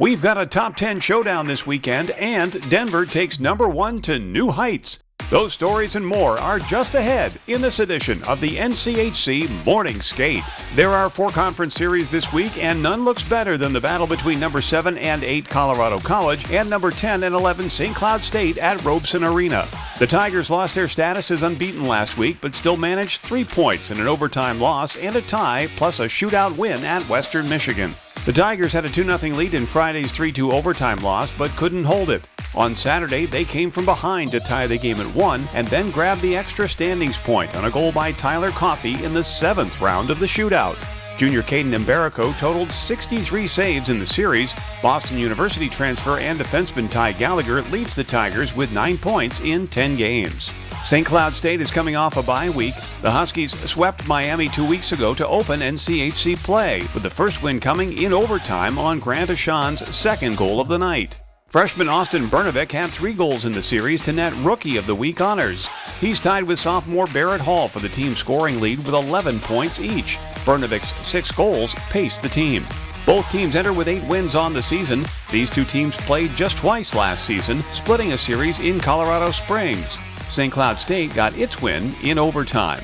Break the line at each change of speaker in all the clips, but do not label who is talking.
We've got a top 10 showdown this weekend, and Denver takes number 1 to new heights. Those stories and more are just ahead in this edition of the NCHC Morning Skate. There are 4 conference series this week, and none looks better than the battle between number 7 and 8 Colorado College and number 10 and 11 St. Cloud State at Robeson Arena. The Tigers lost their status as unbeaten last week, but still managed 3 points in an overtime loss and a tie, plus a shootout win at Western Michigan. The Tigers had a 2-0 lead in Friday's 3-2 overtime loss, but couldn't hold it. On Saturday, they came from behind to tie the game at 1 and then grabbed the extra standings point on a goal by Tyler Coffey in the 7th round of the shootout. Junior Caden Mbarico totaled 63 saves in the series. Boston University transfer and defenseman Ty Gallagher leads the Tigers with 9 points in 10 games. St. Cloud State is coming off a bye week. The Huskies swept Miami 2 weeks ago to open NCHC play, with the first win coming in overtime on Grant Ashan's second goal of the night. Freshman Austin Bernovic had 3 goals in the series to net Rookie of the Week honors. He's tied with sophomore Barrett Hall for the team scoring lead with 11 points each. Bernovic's 6 goals paced the team. Both teams enter with 8 wins on the season. These 2 teams played just twice last season, splitting a series in Colorado Springs. St. Cloud State got its win in overtime.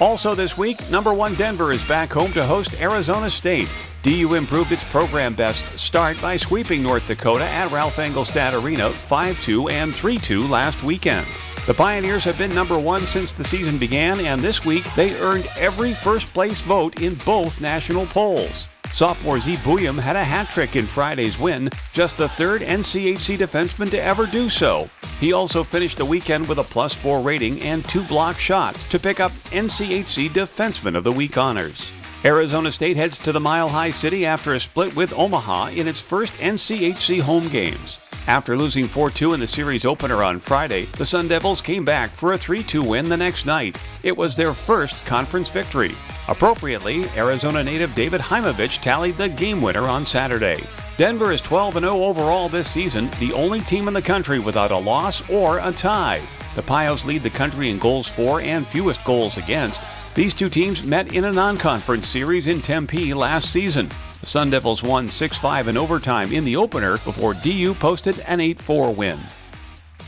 Also this week, number 1 Denver is back home to host Arizona State. DU improved its program best start by sweeping North Dakota at Ralph Engelstad Arena 5-2 and 3-2 last weekend. The Pioneers have been number 1 since the season began, and this week they earned every first-place vote in both national polls. Sophomore Z. Bouillum had a hat trick in Friday's win, just the 3rd NCHC defenseman to ever do so. He also finished the weekend with a +4 rating and 2 blocked shots to pick up NCHC Defenseman of the Week honors. Arizona State heads to the Mile High City after a split with Omaha in its first NCHC home games. After losing 4-2 in the series opener on Friday, the Sun Devils came back for a 3-2 win the next night. It was their first conference victory. Appropriately, Arizona native David Heimovich tallied the game winner on Saturday. Denver is 12-0 overall this season, the only team in the country without a loss or a tie. The Pios lead the country in goals for and fewest goals against. These 2 teams met in a non-conference series in Tempe last season. The Sun Devils won 6-5 in overtime in the opener before DU posted an 8-4 win.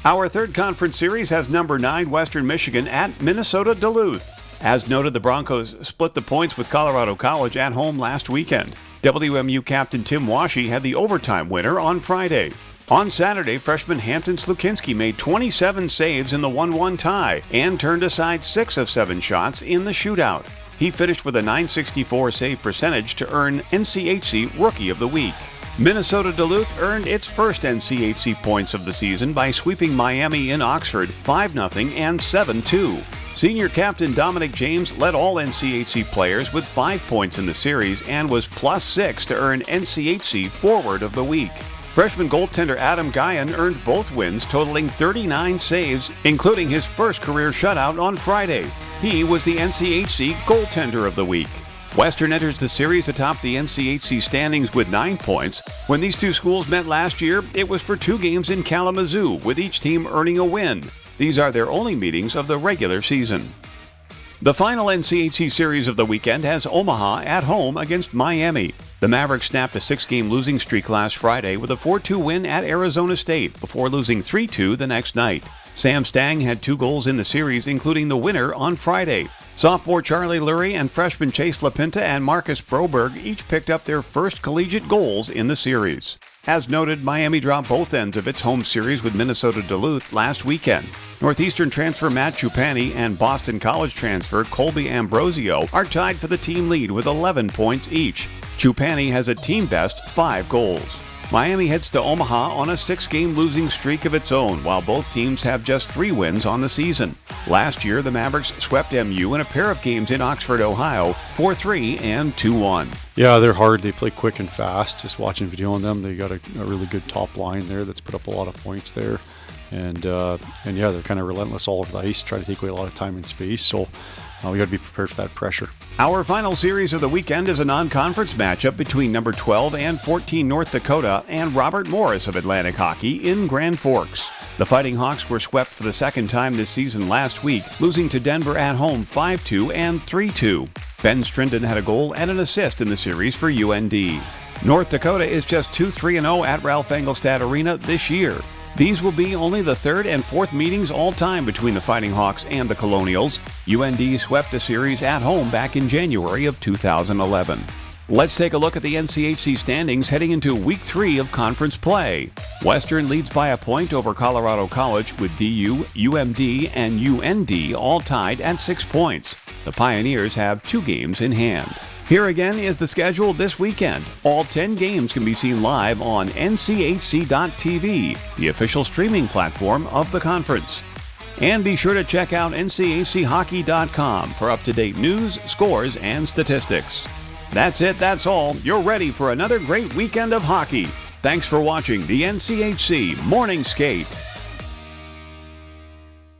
Our 3rd conference series has number 9 Western Michigan at Minnesota Duluth. As noted, the Broncos split the points with Colorado College at home last weekend. WMU captain Tim Washi had the overtime winner on Friday. On Saturday, freshman Hampton Slukinski made 27 saves in the 1-1 tie and turned aside 6 of 7 shots in the shootout. He finished with a .964 save percentage to earn NCHC Rookie of the Week. Minnesota Duluth earned its first NCHC points of the season by sweeping Miami in Oxford 5-0 and 7-2. Senior captain Dominic James led all NCHC players with 5 points in the series and was +6 to earn NCHC Forward of the Week. Freshman goaltender Adam Guyan earned both wins, totaling 39 saves, including his first career shutout on Friday. He was the NCHC Goaltender of the Week. Western enters the series atop the NCHC standings with 9 points. When these 2 schools met last year, it was for 2 games in Kalamazoo, with each team earning a win. These are their only meetings of the regular season. The final NCHC series of the weekend has Omaha at home against Miami. The Mavericks snapped a 6-game losing streak last Friday with a 4-2 win at Arizona State before losing 3-2 the next night. Sam Stang had 2 goals in the series, including the winner on Friday. Sophomore Charlie Lurie and freshman Chase LaPinta and Marcus Broberg each picked up their first collegiate goals in the series. As noted, Miami dropped both ends of its home series with Minnesota Duluth last weekend. Northeastern transfer Matt Chupani and Boston College transfer Colby Ambrosio are tied for the team lead with 11 points each. Chupani has a team best 5 goals. Miami heads to Omaha on a 6-game losing streak of its own, while both teams have just 3 wins on the season. Last year, the Mavericks swept MU in a pair of games in Oxford, Ohio, 4-3 and 2-1.
Yeah, they're hard. They play quick and fast. Just watching video on them, they got a really good top line there that's put up a lot of points there. And yeah, they're kind of relentless all over the ice, try to take away a lot of time and space. So we got to be prepared for that pressure.
Our final series of the weekend is a non-conference matchup between number 12 and 14 North Dakota and Robert Morris of Atlantic Hockey in Grand Forks. The Fighting Hawks were swept for the 2nd time this season last week, losing to Denver at home 5-2 and 3-2. Ben Strinden had a goal and an assist in the series for UND. North Dakota is just 2-3-0 at Ralph Engelstad Arena this year. These will be only the third and fourth meetings all time between the Fighting Hawks and the Colonials. UND swept the series at home back in January of 2011. Let's take a look at the NCHC standings heading into Week 3 of conference play. Western leads by a point over Colorado College with DU, UMD, and UND all tied at 6 points. The Pioneers have 2 games in hand. Here again is the schedule this weekend. All 10 games can be seen live on NCHC.TV, the official streaming platform of the conference. And be sure to check out NCHCHockey.com for up-to-date news, scores, and statistics. That's it, that's all. You're ready for another great weekend of hockey. Thanks for watching the NCHC Morning Skate.